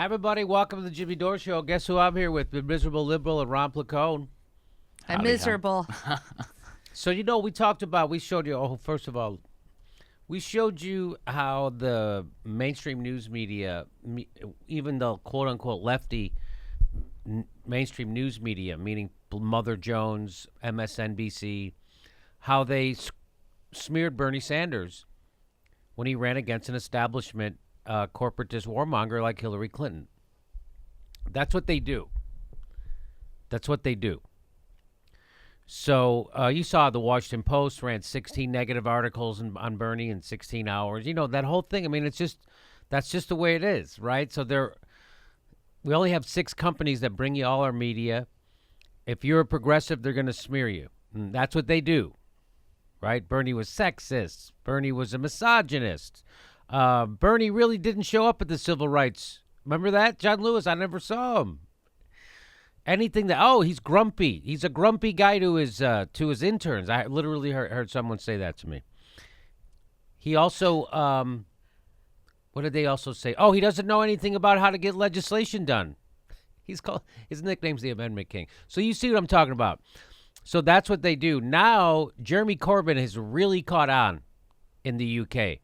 Hi, everybody. Welcome to the Jimmy Dore Show. Guess who I'm here with? The miserable liberal and Ron Placone. I'm miserable. So, we talked about, we showed you, first of all, we showed you how the mainstream news media, even the quote-unquote lefty mainstream news media, meaning Mother Jones, MSNBC, how they smeared Bernie Sanders when he ran against an establishment corporatist warmonger like Hillary Clinton. That's what they do. That's what they do. So you saw the Washington Post ran 16 negative articles on Bernie in 16 hours. That whole thing. I mean, that's just the way it is, right? So we only have 6 companies that bring you all our media. If you're a progressive, they're going to smear you. And that's what they do, right? Bernie was sexist. Bernie was a misogynist. Bernie really didn't show up at the civil rights. Remember that? John Lewis, I never saw him. Anything he's grumpy. He's a grumpy guy to his interns. I literally heard someone say that to me. He also, what did they also say? Oh, he doesn't know anything about how to get legislation done. His nickname's the Amendment King. So you see what I'm talking about. So that's what they do. Now, Jeremy Corbyn has really caught on in the UK.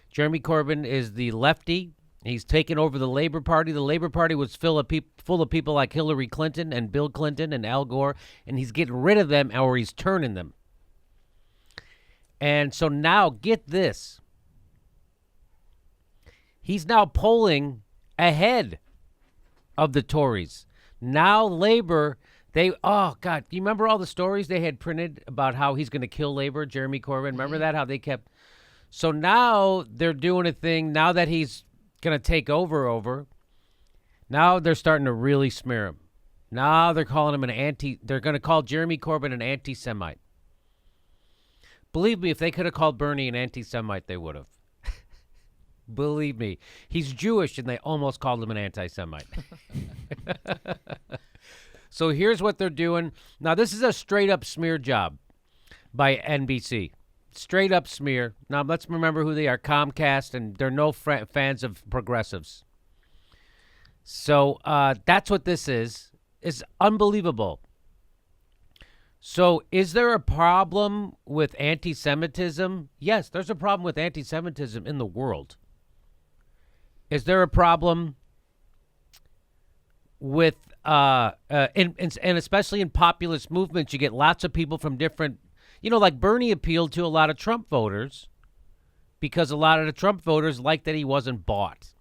Jeremy Corbyn is the lefty. He's taken over the Labour Party. The Labour Party was full of people like Hillary Clinton and Bill Clinton and Al Gore, and he's getting rid of them or he's turning them. And so now, get this. He's now polling ahead of the Tories. Now Labour, oh, God, do you remember all the stories they had printed about how he's going to kill Labour, Jeremy Corbyn? Remember that, how they kept... So now they're doing a thing, now that he's going to take over, now they're starting to really smear him. Now they're calling him they're going to call Jeremy Corbyn an anti-Semite. Believe me, if they could have called Bernie an anti-Semite, they would have. Believe me. He's Jewish, and they almost called him an anti-Semite. So here's what they're doing. Now, this is a straight-up smear job by NBC. Straight up smear. Now, let's remember who they are, Comcast, and they're no fans of progressives. So that's what this is. It's unbelievable. So is there a problem with anti-Semitism? Yes, there's a problem with anti-Semitism in the world. Is there a problem with, and especially in populist movements, you get lots of people from different, like Bernie appealed to a lot of Trump voters because a lot of the Trump voters like that he wasn't bought.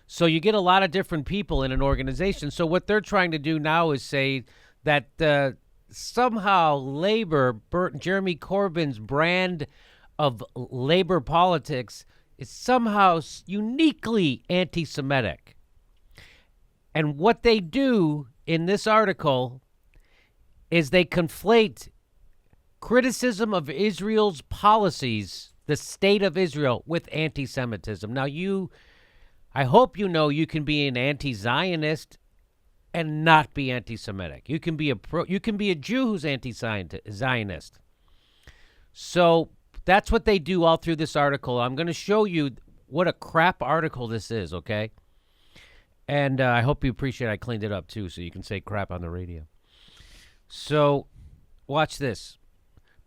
So you get a lot of different people in an organization. So what they're trying to do now is say that somehow Jeremy Corbyn's brand of labor politics is somehow uniquely anti-Semitic. And what they do in this article is they conflate criticism of Israel's policies, the state of Israel, with anti-Semitism. Now, I hope you can be an anti-Zionist and not be anti-Semitic. You can be a Jew who's anti-Zionist. So that's what they do all through this article. I'm going to show you what a crap article this is, okay? And I hope you appreciate I cleaned it up, too, so you can say crap on the radio. So watch this.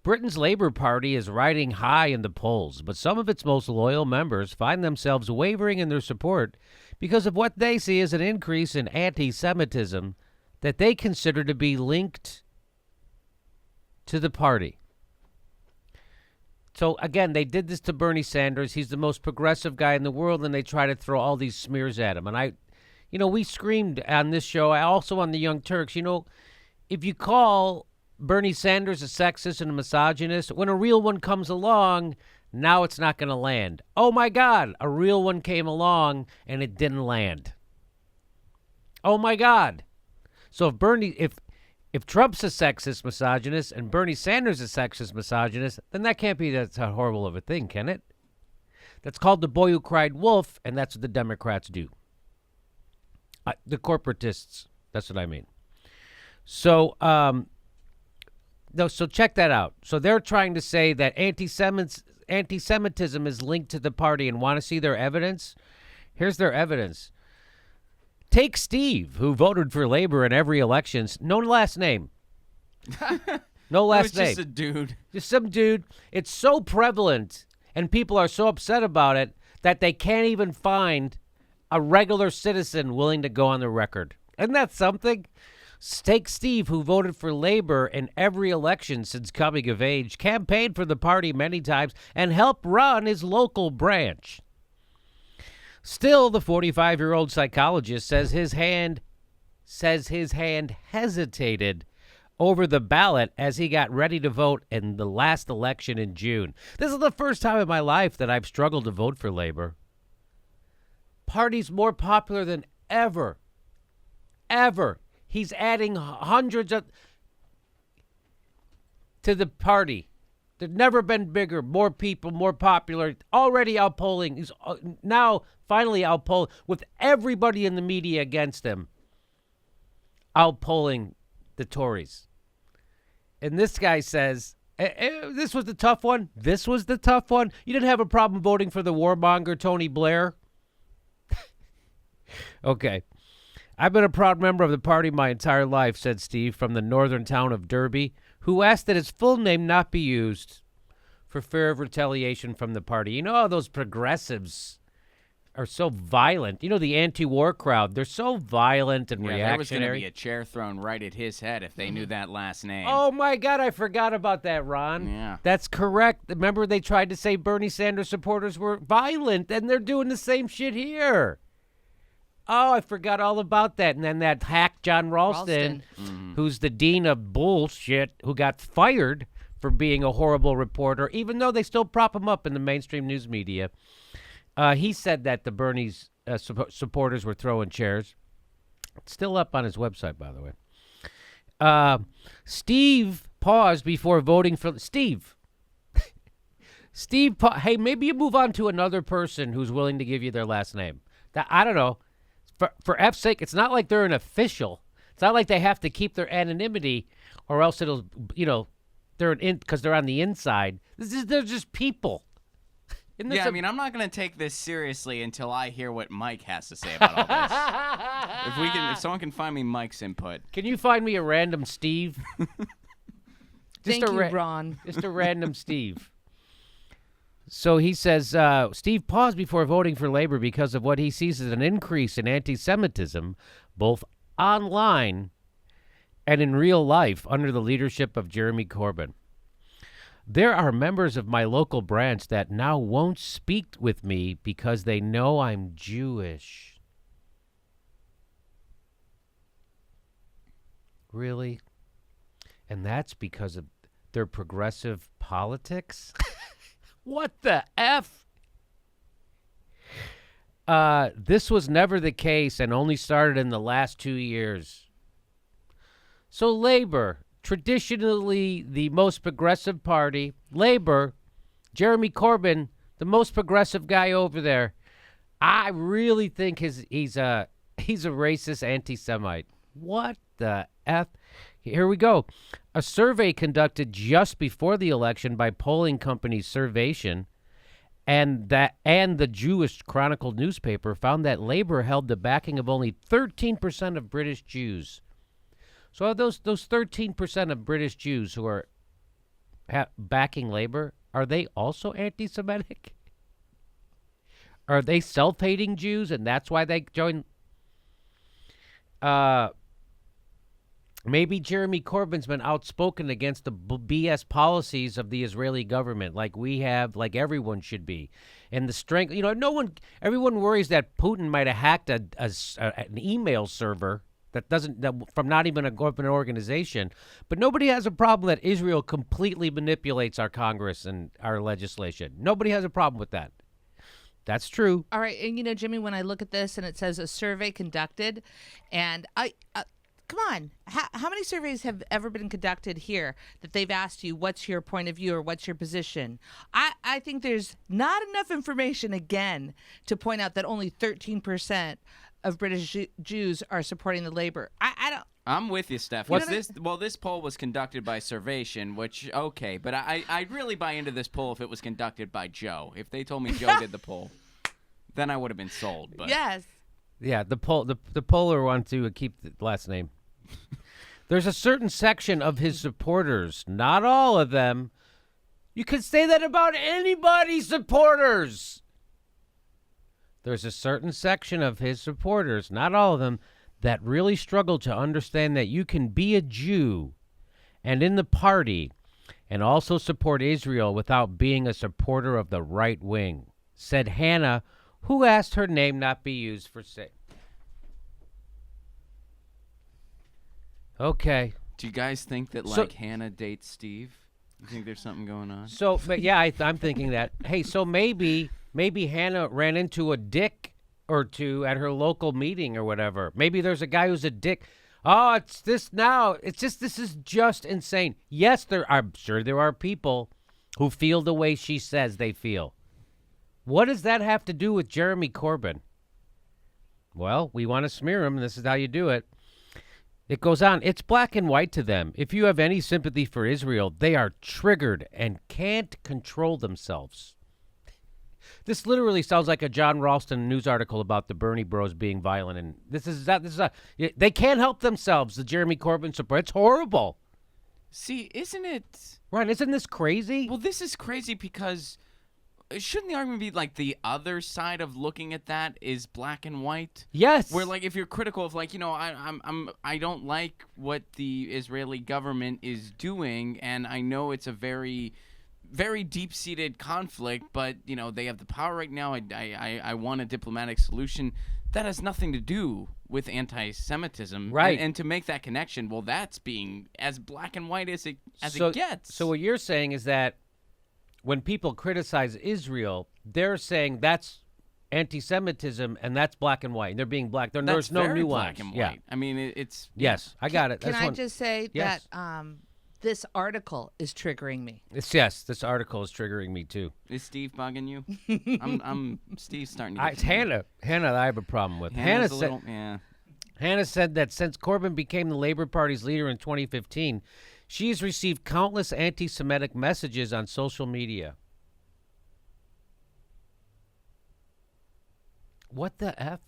Britain's Labour Party is riding high in the polls, but some of its most loyal members find themselves wavering in their support because of what they see as an increase in anti-Semitism that they consider to be linked to the party. So, again, they did this to Bernie Sanders. He's the most progressive guy in the world, and they try to throw all these smears at him. And we screamed on this show, also on the Young Turks, if you call Bernie Sanders a sexist and a misogynist, when a real one comes along, now it's not going to land. Oh, my God, a real one came along, and it didn't land. Oh, my God. So if Trump's a sexist misogynist and Bernie Sanders is a sexist misogynist, then that can't be that horrible of a thing, can it? That's called the boy who cried wolf, and that's what the Democrats do. The corporatists, that's what I mean. So, so check that out. So they're trying to say that anti-Semitism is linked to the party and want to see their evidence. Here's their evidence. Take Steve, who voted for Labor in every election. No last name. No last name. Just a dude. Just some dude. It's so prevalent, and people are so upset about it that they can't even find a regular citizen willing to go on the record. Isn't that something? Take Steve, who voted for Labor in every election since coming of age, campaigned for the party many times, and helped run his local branch. Still, the 45-year-old psychologist says his hand hesitated over the ballot as he got ready to vote in the last election in June. This is the first time in my life that I've struggled to vote for Labor. Party's more popular than ever. Ever. He's adding hundreds to the party. They've never been bigger, more people, more popular, already outpolling. He's now finally outpolling with everybody in the media against him, outpolling the Tories. And this guy says, this was the tough one. This was the tough one. You didn't have a problem voting for the warmonger Tony Blair? Okay. I've been a proud member of the party my entire life, said Steve from the northern town of Derby, who asked that his full name not be used for fear of retaliation from the party. You know how those progressives are so violent. You know, the anti-war crowd, they're so violent and reactionary. There was going to be a chair thrown right at his head if they knew that last name. Oh, my God, I forgot about that, Ron. Yeah. That's correct. Remember they tried to say Bernie Sanders supporters were violent, and they're doing the same shit here. Oh, I forgot all about that. And then that hack John Ralston, who's the dean of bullshit, who got fired for being a horrible reporter, even though they still prop him up in the mainstream news media. He said that the Bernie's supporters were throwing chairs. It's still up on his website, by the way. Steve paused before voting for... Steve, hey, maybe you move on to another person who's willing to give you their last name. I don't know. For F's sake, it's not like they're an official. It's not like they have to keep their anonymity or else it'll, because they're on the inside. They're just people. Yeah, I mean, I'm not going to take this seriously until I hear what Mike has to say about all this. If someone can find me Mike's input. Can you find me a random Steve? Thank you, Ron. Just a random Steve. So he says, Steve paused before voting for Labor because of what he sees as an increase in anti-Semitism, both online and in real life, under the leadership of Jeremy Corbyn. There are members of my local branch that now won't speak with me because they know I'm Jewish. Really? And that's because of their progressive politics? What the F? This was never the case and only started in the last 2 years. So Labor, traditionally the most progressive party, Labor, Jeremy Corbyn, the most progressive guy over there. I really think he's a racist anti-Semite. What the F? Here we go. A survey conducted just before the election by polling company Survation and the Jewish Chronicle newspaper found that Labor held the backing of only 13% of British Jews. So those 13% of British Jews who are backing Labor, are they also anti-Semitic? Are they self-hating Jews and that's why they join? Maybe Jeremy Corbyn's been outspoken against the BS policies of the Israeli government, like we have, like everyone should be. And the strength, everyone worries that Putin might have hacked an email server from not even a government organization. But nobody has a problem that Israel completely manipulates our Congress and our legislation. Nobody has a problem with that. That's true. All right. And, Jimmy, when I look at this and it says a survey conducted, and come on, how many surveys have ever been conducted here that they've asked you, what's your point of view or what's your position? I think there's not enough information, again, to point out that only 13% of British Jews are supporting the Labor. I don't. I'm with you, Steph. This poll was conducted by Survation, which, okay, but I'd really buy into this poll if it was conducted by Joe. If they told me Joe did the poll. then I would have been sold. But Yes. Yeah, the polar want to keep the last name. There's a certain section of his supporters, not all of them. You can say that about anybody's supporters. There's a certain section of his supporters, not all of them, that really struggle to understand that you can be a Jew and in the party and also support Israel without being a supporter of the right wing, said Hannah, who asked her name not be used for say. Okay. Do you guys think that Hannah dates Steve? You think there's something going on? So, but yeah, I'm thinking that. Hey, so maybe Hannah ran into a dick or two at her local meeting or whatever. Maybe there's a guy who's a dick. Oh, it's this now. This is just insane. Yes, I'm sure there are people who feel the way she says they feel. What does that have to do with Jeremy Corbyn? Well, we want to smear him, and this is how you do it. It goes on. It's black and white to them. If you have any sympathy for Israel, they are triggered and can't control themselves. This literally sounds like a John Ralston news article about the Bernie Bros being violent, and they can't help themselves. The Jeremy Corbyn support. It's horrible. See, isn't it? Ron, isn't this crazy? Well, this is crazy because shouldn't the argument be like the other side of looking at that is black and white? Yes. Where like if you're critical of like, I don't like what the Israeli government is doing, and I know it's a very, very deep-seated conflict, but they have the power right now. I want a diplomatic solution. That has nothing to do with anti-Semitism, right? And to make that connection, well, that's being as black and white as it gets. So what you're saying is that when people criticize Israel, they're saying that's anti-Semitism and that's black and white. They're being black. There's no nuance. Black and white. Yeah. I mean, it's yes, I got it. Can I just say yes. that this article is triggering me? Yes, this article is triggering me too. Is Steve bugging you? I'm Steve's starting to. It's Hannah. Hannah, I have a problem with. Hannah said that since Corbyn became the Labour Party's leader in 2015. She has received countless anti-Semitic messages on social media. What the F?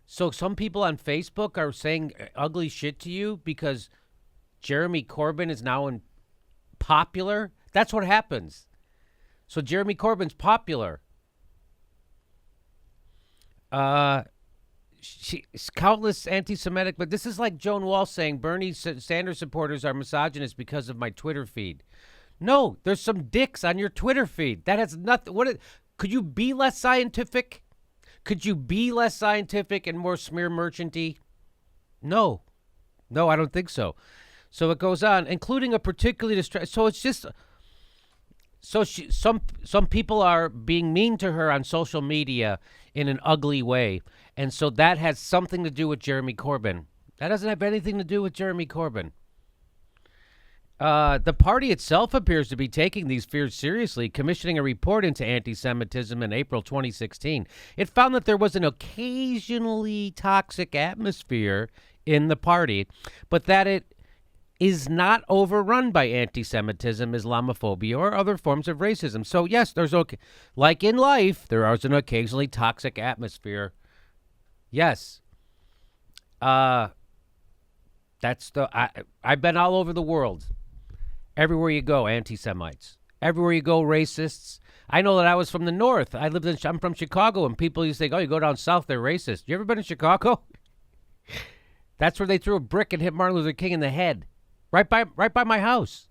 So some people on Facebook are saying ugly shit to you because Jeremy Corbyn is now popular? That's what happens. So Jeremy Corbyn's popular. Countless anti-Semitic, but this is like Joan Walsh saying Bernie Sanders supporters are misogynist because of my Twitter feed. No, there's some dicks on your Twitter feed. That has nothing. Could you be less scientific? Could you be less scientific and more smear merchanty? No, I don't think so. So it goes on, including a particularly So it's just. So some people are being mean to her on social media in an ugly way. And so that has something to do with Jeremy Corbyn. That doesn't have anything to do with Jeremy Corbyn. The party itself appears to be taking these fears seriously, commissioning a report into anti-Semitism in April 2016. It found that there was an occasionally toxic atmosphere in the party, but that it is not overrun by anti-Semitism, Islamophobia, or other forms of racism. So, yes, like in life, there is an occasionally toxic atmosphere. Yes. I've been all over the world. Everywhere you go, anti-Semites. Everywhere you go, racists. I know that I was from the north. I'm from Chicago, and people used to think, oh, you go down south, they're racist. You ever been in Chicago? That's where they threw a brick and hit Martin Luther King in the head. Right by my house.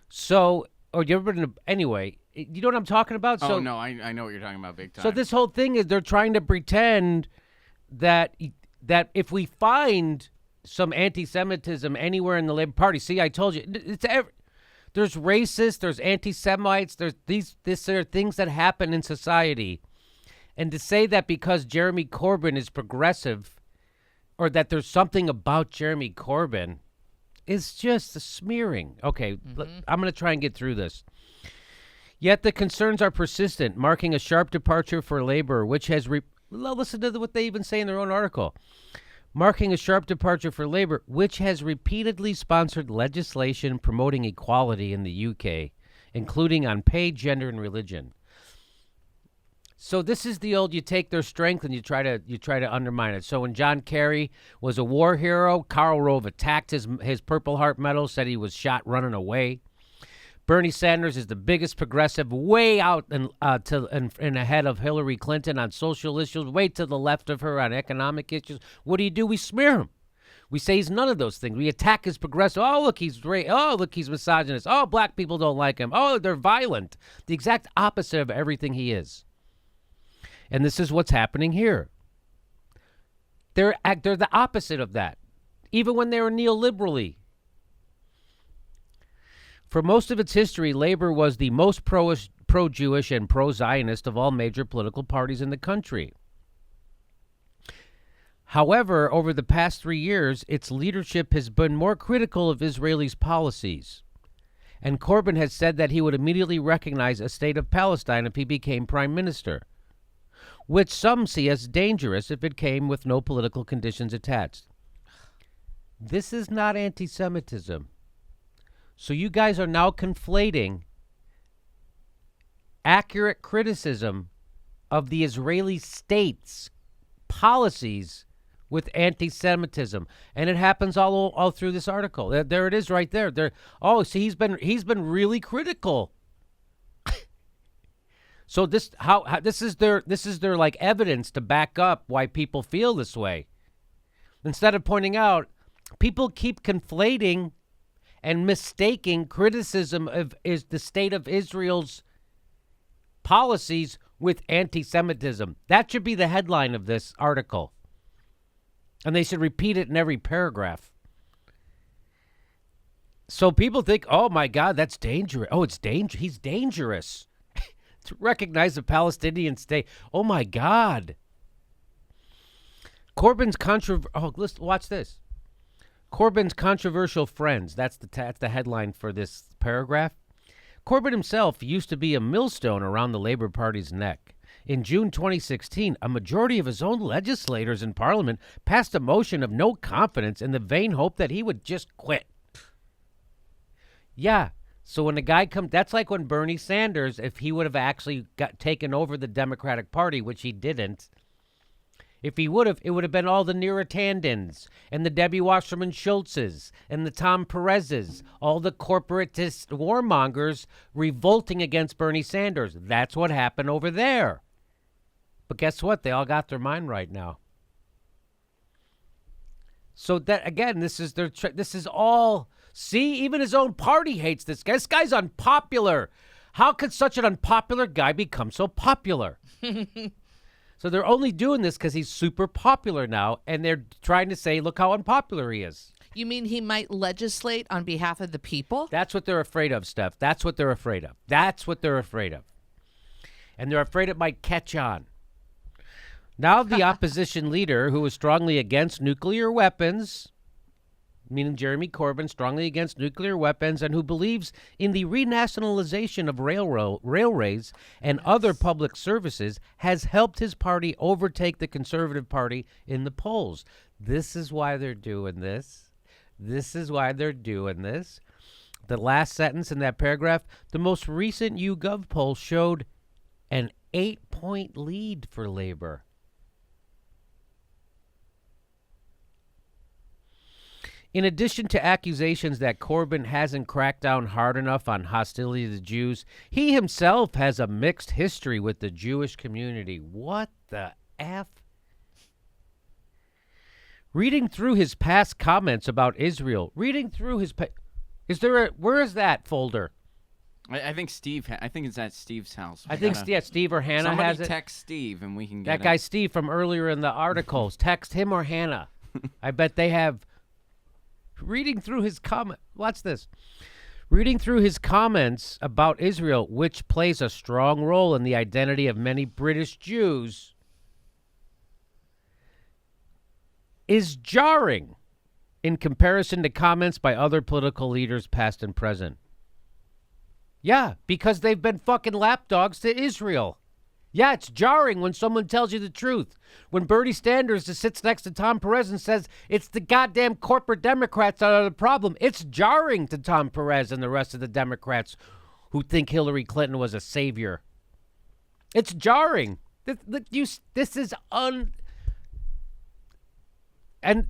So, you ever been anyway, you know what I'm talking about? Oh, no, I know what you're talking about big time. So this whole thing is they're trying to pretend that if we find some anti-Semitism anywhere in the Labour Party, see, I told you, there's racists, there's anti-Semites, these are things that happen in society. And to say that because Jeremy Corbyn is progressive or that there's something about Jeremy Corbyn is just a smearing. Okay, I'm going to try and get through this. Yet the concerns are persistent, marking a sharp departure for Labour, which has listen to what they even say in their own article. Marking a sharp departure for Labour, which has repeatedly sponsored legislation promoting equality in the UK, including on pay, gender, and religion. So this is the old, you take their strength and you try to undermine it. So when John Kerry was a war hero, Karl Rove attacked his Purple Heart Medal, said he was shot running away. Bernie Sanders is the biggest progressive, way out and ahead of Hillary Clinton on social issues, way to the left of her on economic issues. What do? We smear him. We say he's none of those things. We attack his progressive. Oh, look, he's misogynist. Oh, black people don't like him. Oh, they're violent. The exact opposite of everything he is. And this is what's happening here. They're the opposite of that, even when they were neoliberally. For most of its history, labor was the most pro-Jewish and pro-Zionist of all major political parties in the country. However, over the past 3 years, its leadership has been more critical of Israelis' policies. And Corbyn has said that he would immediately recognize a state of Palestine if he became prime minister, which some see as dangerous if it came with no political conditions attached. This is not anti-Semitism. So you guys are now conflating accurate criticism of the Israeli state's policies with anti-Semitism, and it happens all through this article. There it is, right there. See, he's been really critical. So this is their like evidence to back up why people feel this way. Instead of pointing out, people keep conflating and mistaking criticism of the state of Israel's policies with anti-Semitism. That should be the headline of this article. And they should repeat it in every paragraph. So people think, oh my God, that's dangerous. Oh, it's dangerous. He's dangerous. To recognize the Palestinian state. Oh my God. Watch this. Corbyn's controversial friends. That's the headline for this paragraph. Corbyn himself used to be a millstone around the Labour Party's neck. In June 2016, a majority of his own legislators in Parliament passed a motion of no confidence in the vain hope that he would just quit. Yeah, so when a guy comes, that's like when Bernie Sanders, if he would have actually taken over the Democratic Party, which he didn't, if he would have, it would have been all the Neera Tandons and the Debbie Wasserman Schultzes and the Tom Perez's, all the corporatist warmongers revolting against Bernie Sanders. That's what happened over there. But guess what? They all got their mind right now. So that, again, this is all, see, even his own party hates this guy. This guy's unpopular. How could such an unpopular guy become so popular? So they're only doing this because he's super popular now, and they're trying to say, look how unpopular he is. You mean he might legislate on behalf of the people? That's what they're afraid of, Steph. That's what they're afraid of. That's what they're afraid of. And they're afraid it might catch on. Now the opposition leader, who is strongly against nuclear weapons, meaning Jeremy Corbyn, strongly against nuclear weapons, and who believes in the renationalization of railways and other public services, has helped his party overtake the Conservative Party in the polls. This is why they're doing this. This is why they're doing this. The last sentence in that paragraph, the most recent YouGov poll showed an 8-point lead for Labor. In addition to accusations that Corbyn hasn't cracked down hard enough on hostility to the Jews, he himself has a mixed history with the Jewish community. What the F? Reading through his past comments about Israel, where is that folder? I think Steve. I think it's at Steve's house. I think Steve or Hannah somebody has it. Text Steve and we can get that guy Steve from earlier in the articles. Text him or Hannah. I bet they have. Reading through his comment. Watch this. Reading through his comments about Israel, which plays a strong role in the identity of many British Jews, is jarring in comparison to comments by other political leaders, past and present. Yeah, because they've been fucking lapdogs to Israel. Yeah, it's jarring when someone tells you the truth. When Bernie Sanders just sits next to Tom Perez and says, it's the goddamn corporate Democrats that are the problem. It's jarring to Tom Perez and the rest of the Democrats who think Hillary Clinton was a savior. It's jarring. This is and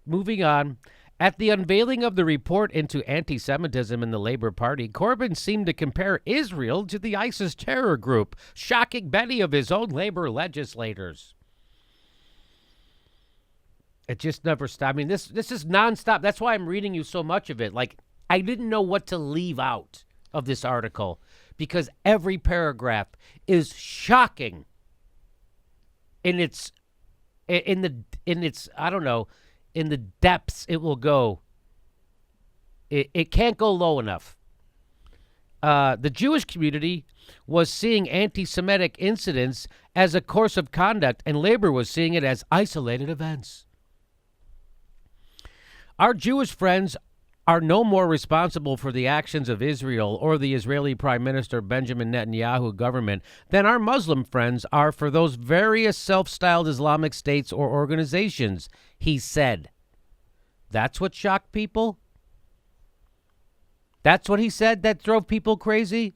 moving on. At the unveiling of the report into anti-Semitism in the Labour Party, Corbyn seemed to compare Israel to the ISIS terror group, shocking many of his own Labour legislators. It just never stopped. I mean, this is nonstop. That's why I'm reading you so much of it. Like, I didn't know what to leave out of this article because every paragraph is shocking in its I don't know, in the depths it will go. It can't go low enough. The Jewish community was seeing anti-Semitic incidents as a course of conduct, and Labor was seeing it as isolated events. Our Jewish friends are no more responsible for the actions of Israel or the Israeli Prime Minister Benjamin Netanyahu government than our Muslim friends are for those various self-styled Islamic states or organizations, he said. That's what shocked people? That's what he said that drove people crazy?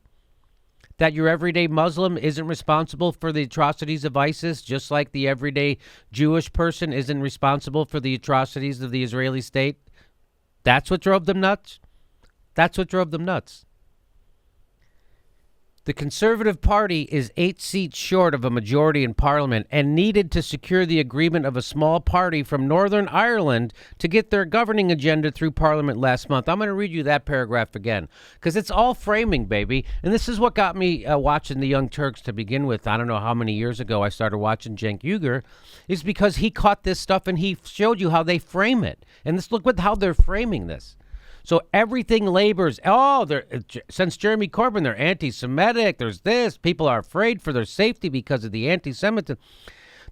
That your everyday Muslim isn't responsible for the atrocities of ISIS, just like the everyday Jewish person isn't responsible for the atrocities of the Israeli state? That's what drove them nuts? That's what drove them nuts. The Conservative Party is 8 seats short of a majority in Parliament and needed to secure the agreement of a small party from Northern Ireland to get their governing agenda through Parliament last month. I'm going to read you that paragraph again because it's all framing, baby. And this is what got me watching the Young Turks to begin with. I don't know how many years ago I started watching Cenk Uygur, is because he caught this stuff and he showed you how they frame it. And this, look how they're framing this. So everything Labor's, since Jeremy Corbyn, they're anti-Semitic. There's this. People are afraid for their safety because of the anti-Semitism.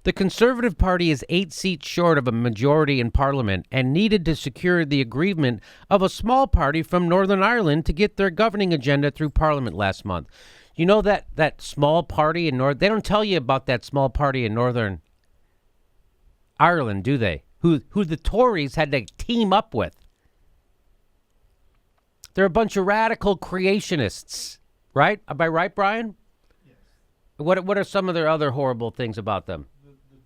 The Conservative Party is 8 seats short of a majority in Parliament and needed to secure the agreement of a small party from Northern Ireland to get their governing agenda through Parliament last month. You know that small party in North? They don't tell you about that small party in Northern Ireland, do they? Who the Tories had to team up with. They're a bunch of radical creationists, right? Am I right, Brian? Yes. What are some of their other horrible things about them? The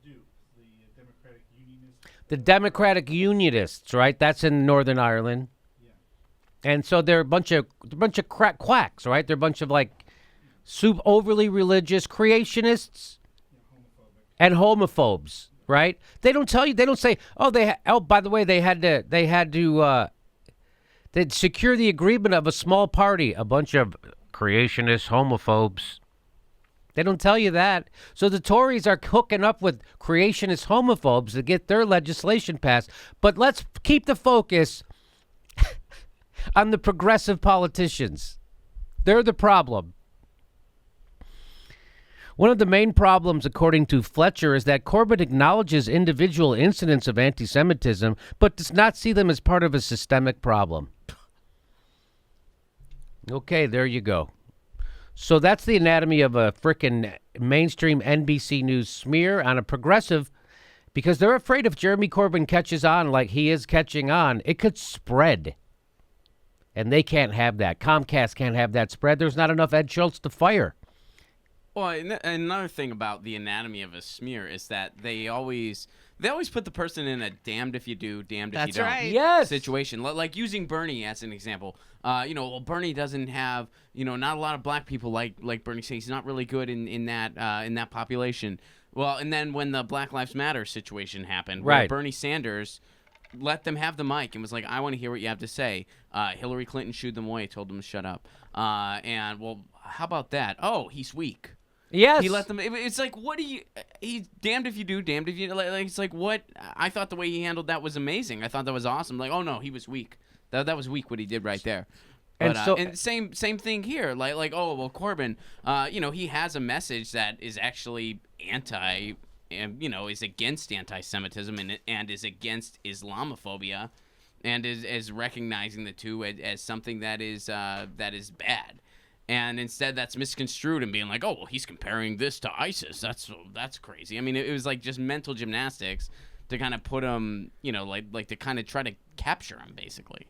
Democratic Unionists. The Democratic Unionists, right? That's in Northern Ireland. Yeah. And so they're a bunch of quacks, right? They're a bunch of like overly religious creationists and homophobes, right? They don't tell you. They don't say, by the way, they had to they'd secure the agreement of a small party, a bunch of creationist homophobes. They don't tell you that. So the Tories are hooking up with creationist homophobes to get their legislation passed. But let's keep the focus on the progressive politicians. They're the problem. One of the main problems, according to Fletcher, is that Corbyn acknowledges individual incidents of anti-Semitism, but does not see them as part of a systemic problem. Okay, there you go. So that's the anatomy of a frickin' mainstream NBC News smear on a progressive, because they're afraid if Jeremy Corbyn catches on like he is catching on, it could spread. And they can't have that. Comcast can't have that spread. There's not enough Ed Schultz to fire. Well, another thing about the anatomy of a smear is that they always put the person in a damned if you do, damned if you don't right. Yes. situation. Like using Bernie as an example. Bernie doesn't have, not a lot of black people like Bernie says. He's not really good in that population. Well, and then when the Black Lives Matter situation happened, where right. Bernie Sanders let them have the mic and was like, I want to hear what you have to say. Hillary Clinton shooed them away, told them to shut up. How about that? Oh, he's weak. Yes. He let them. It's like, what do you? He's damned if you do, damned if you. Like it's like what? I thought the way he handled that was amazing. I thought that was awesome. Like, oh no, he was weak. That was weak what he did right there. But, and same thing here. Like Corbyn. He has a message that is actually is against anti-Semitism and is against Islamophobia, and is recognizing the two as something that is bad. And instead, that's misconstrued and being like, oh, well, he's comparing this to ISIS. That's crazy. I mean, it was like just mental gymnastics to kind of put him, like to kind of try to capture him, basically.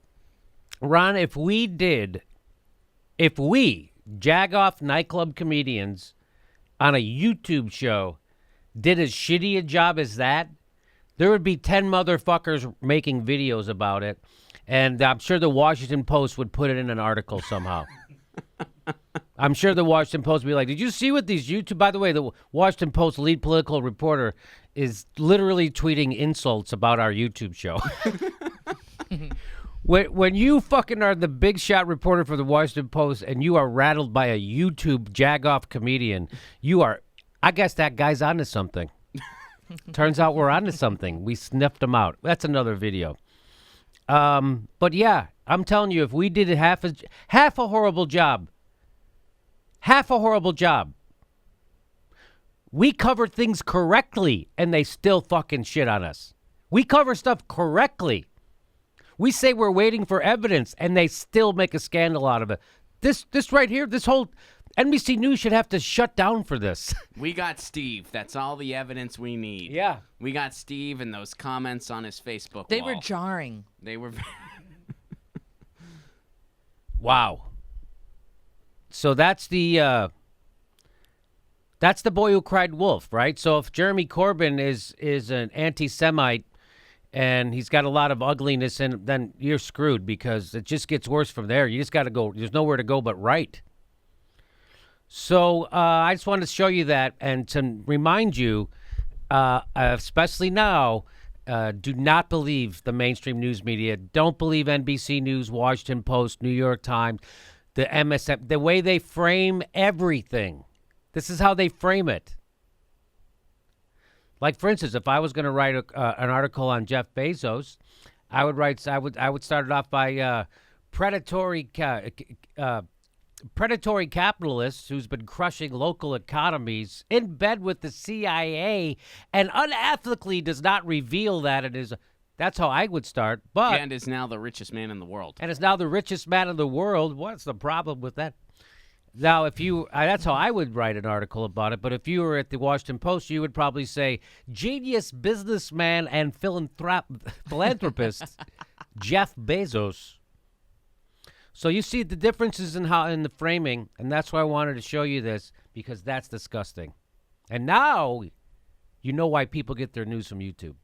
Ron, if we Jagoff nightclub comedians, on a YouTube show did as shitty a job as that, there would be 10 motherfuckers making videos about it, and I'm sure the Washington Post would put it in an article somehow. I'm sure the Washington Post would be like, did you see what these YouTube... By the way, the Washington Post lead political reporter is literally tweeting insults about our YouTube show. When you fucking are the big shot reporter for the Washington Post and you are rattled by a YouTube jagoff comedian, you are... I guess that guy's onto something. Turns out we're onto something. We sniffed him out. That's another video. But yeah, I'm telling you, if we did half a horrible job, we cover things correctly, and they still fucking shit on us. We cover stuff correctly. We say we're waiting for evidence, and they still make a scandal out of it. This right here, this whole NBC News should have to shut down for this. We got Steve. That's all the evidence we need. Yeah. We got Steve and those comments on his Facebook They wall. were jarring. They were. Wow. So that's the boy who cried wolf, right? So if Jeremy Corbyn is an anti-Semite and he's got a lot of ugliness, and then you're screwed because it just gets worse from there. You just got to go. There's nowhere to go but right. So I just wanted to show you that and to remind you, especially now, do not believe the mainstream news media. Don't believe NBC News, Washington Post, New York Times, the MSM, the way they frame everything. This is how they frame it. Like, for instance, if I was going to write an article on Jeff Bezos, I would start it off by predatory capitalists who's been crushing local economies in bed with the CIA and unethically does not reveal that it is. That's how I would start. But and is now the richest man in the world. And is now the richest man in the world. What's the problem with that? Now, if you, that's how I would write an article about it. But if you were at the Washington Post, you would probably say, genius businessman and philanthropist Jeff Bezos. So you see the differences in the framing, and that's why I wanted to show you this, because that's disgusting. And now you know why people get their news from YouTube.